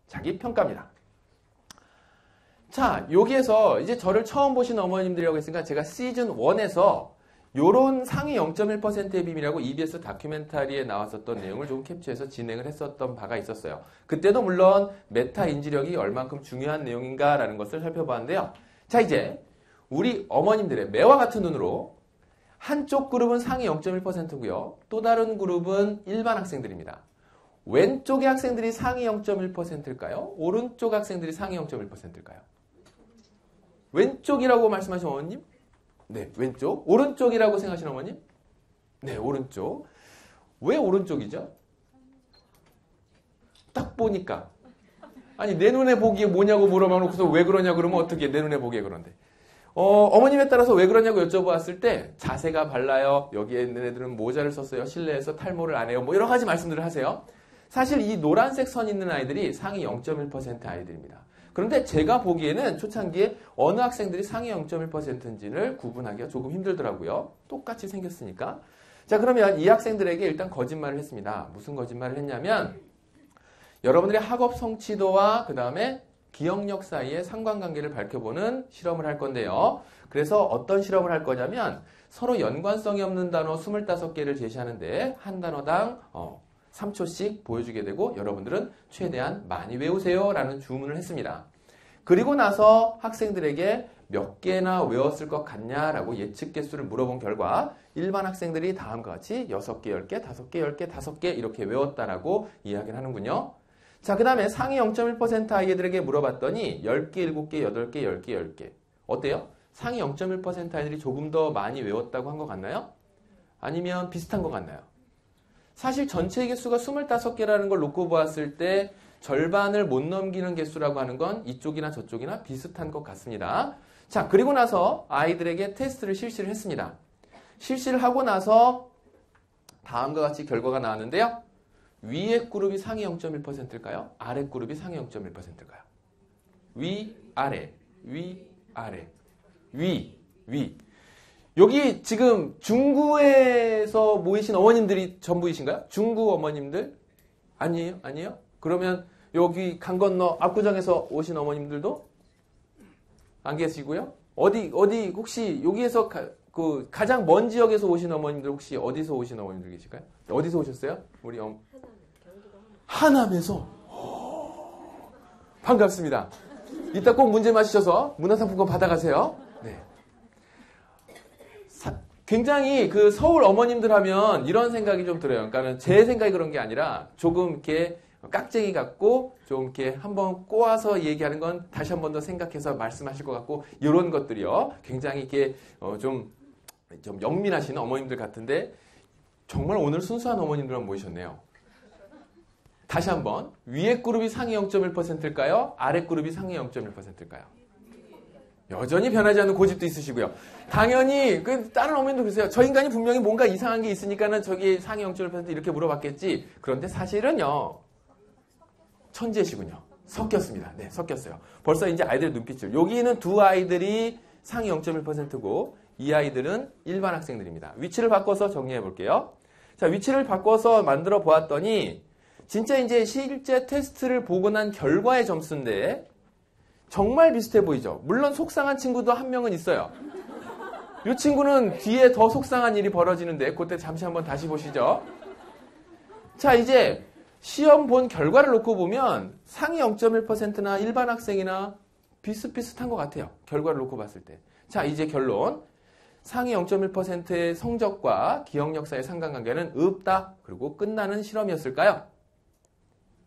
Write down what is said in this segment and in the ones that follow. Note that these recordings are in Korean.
자기 평가입니다. 자, 여기에서 이제 저를 처음 보신 어머님들이라고 했으니까 제가 시즌 1에서 요런 상위 0.1%의 비밀이라고 EBS 다큐멘터리에 나왔었던 내용을 좀 캡처해서 진행을 했었던 바가 있었어요. 그때도 물론 메타 인지력이 얼만큼 중요한 내용인가라는 것을 살펴봤는데요. 자, 이제 우리 어머님들의 매와 같은 눈으로 한쪽 그룹은 상위 0.1%고요. 또 다른 그룹은 일반 학생들입니다. 왼쪽의 학생들이 상위 0.1%일까요? 오른쪽 학생들이 상위 0.1%일까요? 왼쪽이라고 말씀하신 어머님? 네, 왼쪽. 오른쪽이라고 생각하시는 어머님? 네, 오른쪽. 왜 오른쪽이죠? 딱 보니까. 아니, 내 눈에 보기에 뭐냐고 물어봐놓고서 왜 그러냐 그러면 어떻게 내 눈에 보기에 그런데. 어머님에 따라서 왜 그러냐고 여쭤보았을 때 자세가 발라요. 여기에 있는 애들은 모자를 썼어요. 실내에서 탈모를 안 해요. 뭐 여러 가지 말씀들을 하세요. 사실 이 노란색 선 있는 아이들이 상위 0.1% 아이들입니다. 그런데 제가 보기에는 초창기에 어느 학생들이 상위 0.1%인지를 구분하기가 조금 힘들더라고요. 똑같이 생겼으니까. 자, 그러면 이 학생들에게 일단 거짓말을 했습니다. 무슨 거짓말을 했냐면 여러분들의 학업 성취도와 그 다음에 기억력 사이의 상관관계를 밝혀보는 실험을 할 건데요. 그래서 어떤 실험을 할 거냐면 서로 연관성이 없는 단어 25개를 제시하는데 한 단어당 3초씩 보여주게 되고 여러분들은 최대한 많이 외우세요 라는 주문을 했습니다. 그리고 나서 학생들에게 몇 개나 외웠을 것 같냐라고 예측 개수를 물어본 결과 일반 학생들이 다음과 같이 6개, 10개, 5개, 10개, 5개 이렇게 외웠다라고 이야기를 하는군요. 자, 그 다음에 상위 0.1% 아이들에게 물어봤더니 10개, 7개, 8개, 10개, 10개. 어때요? 상위 0.1% 아이들이 조금 더 많이 외웠다고 한 것 같나요? 아니면 비슷한 것 같나요? 사실 전체 개수가 25개라는 걸 놓고 보았을 때 절반을 못 넘기는 개수라고 하는 건 이쪽이나 저쪽이나 비슷한 것 같습니다. 자, 그리고 나서 아이들에게 테스트를 실시를 했습니다. 실시를 하고 나서 다음과 같이 결과가 나왔는데요. 위의 그룹이 상위 0.1%일까요? 아래 그룹이 상위 0.1%일까요? 위, 아래, 위, 아래, 위. 여기 지금 중구에서 모이신 어머님들이 전부이신가요? 중구 어머님들? 아니에요? 그러면 여기 강 건너 압구정에서 오신 어머님들도 안 계시고요? 어디 혹시 여기에서 가장 먼 지역에서 오신 어머님들 혹시 어디서 오신 어머님들 계실까요? 어디서 오셨어요? 우리 하남에서. 반갑습니다. 이따 꼭 문제 맞히셔서 문화상품권 받아가세요. 네. 굉장히 그 서울 어머님들 하면 이런 생각이 좀 들어요. 그러니까 제 생각이 그런 게 아니라 조금 이렇게 깍쟁이 같고 좀 이렇게 한번 꼬아서 얘기하는 건 다시 한 번 더 생각해서 말씀하실 것 같고 이런 것들이요. 굉장히 이렇게 좀 영민하신 어머님들 같은데 정말 오늘 순수한 어머님들만 모이셨네요. 다시 한번 위에 그룹이 상위 0.1%일까요? 아래 그룹이 상위 0.1%일까요? 여전히 변하지 않는 고집도 있으시고요. 당연히 다른 어머님도 그러세요. 저 인간이 분명히 뭔가 이상한 게 있으니까는 저기 상위 0.1% 이렇게 물어봤겠지. 그런데 사실은요. 천재시군요. 섞였습니다. 네, 섞였어요. 벌써 이제 아이들의 눈빛을. 여기는 두 아이들이 상위 0.1%고 이 아이들은 일반 학생들입니다. 위치를 바꿔서 정리해 볼게요. 자, 위치를 바꿔서 만들어 보았더니 진짜 이제 실제 테스트를 보고 난 결과의 점수인데 정말 비슷해 보이죠? 물론 속상한 친구도 한 명은 있어요. 이 친구는 뒤에 더 속상한 일이 벌어지는데 그때 잠시 한번 다시 보시죠. 자, 이제 시험 본 결과를 놓고 보면 상위 0.1%나 일반 학생이나 비슷비슷한 것 같아요. 결과를 놓고 봤을 때. 자, 이제 결론. 상위 0.1%의 성적과 기억력 사이의 상관관계는 없다. 그리고 끝나는 실험이었을까요?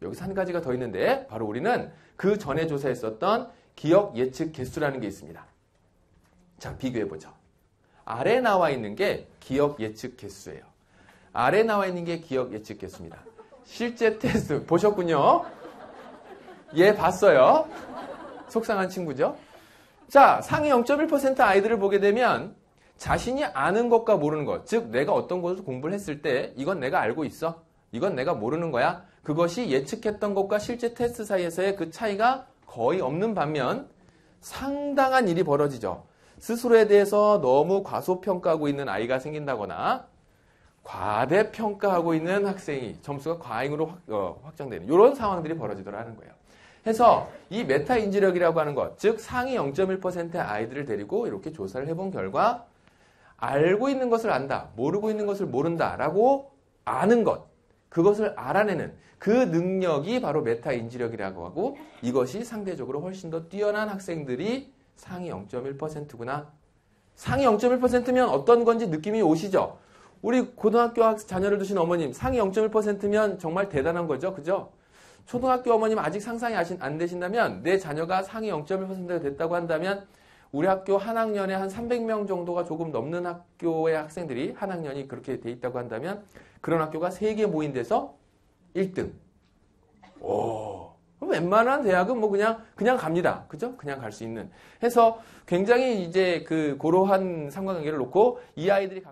여기서 한 가지가 더 있는데 바로 우리는 그 전에 조사했었던 기억 예측 개수라는 게 있습니다. 자, 비교해보죠. 아래 나와 있는 게 기억 예측 개수예요. 아래 나와 있는 게 기억 예측 개수입니다. 실제 테스트 보셨군요. 얘 봤어요. 속상한 친구죠. 자, 상위 0.1% 아이들을 보게 되면 자신이 아는 것과 모르는 것, 즉 내가 어떤 것을 공부를 했을 때 이건 내가 알고 있어. 이건 내가 모르는 거야. 그것이 예측했던 것과 실제 테스트 사이에서의 그 차이가 거의 없는 반면 상당한 일이 벌어지죠. 스스로에 대해서 너무 과소평가하고 있는 아이가 생긴다거나 과대평가하고 있는 학생이 점수가 과잉으로 확정되는 이런 상황들이 벌어지더라는 거예요. 해서 이 메타 인지력이라고 하는 것, 즉 상위 0.1%의 아이들을 데리고 이렇게 조사를 해본 결과 알고 있는 것을 안다, 모르고 있는 것을 모른다라고 아는 것, 그것을 알아내는 그 능력이 바로 메타 인지력이라고 하고 이것이 상대적으로 훨씬 더 뛰어난 학생들이 상위 0.1%구나. 상위 0.1%면 어떤 건지 느낌이 오시죠? 우리 고등학교 자녀를 두신 어머님, 상위 0.1%면 정말 대단한 거죠. 그죠? 초등학교 어머님 아직 상상이 안 되신다면 내 자녀가 상위 0.1%가 됐다고 한다면 우리 학교 한 학년에 한 300명 정도가 조금 넘는 학교의 학생들이 한 학년이 그렇게 돼 있다고 한다면 그런 학교가 3개 모인 데서 1등. 오. 웬만한 대학은 뭐 그냥 갑니다. 그죠? 그냥 갈 수 있는. 해서 굉장히 이제 그러한 상관관계를 놓고 이 아이들이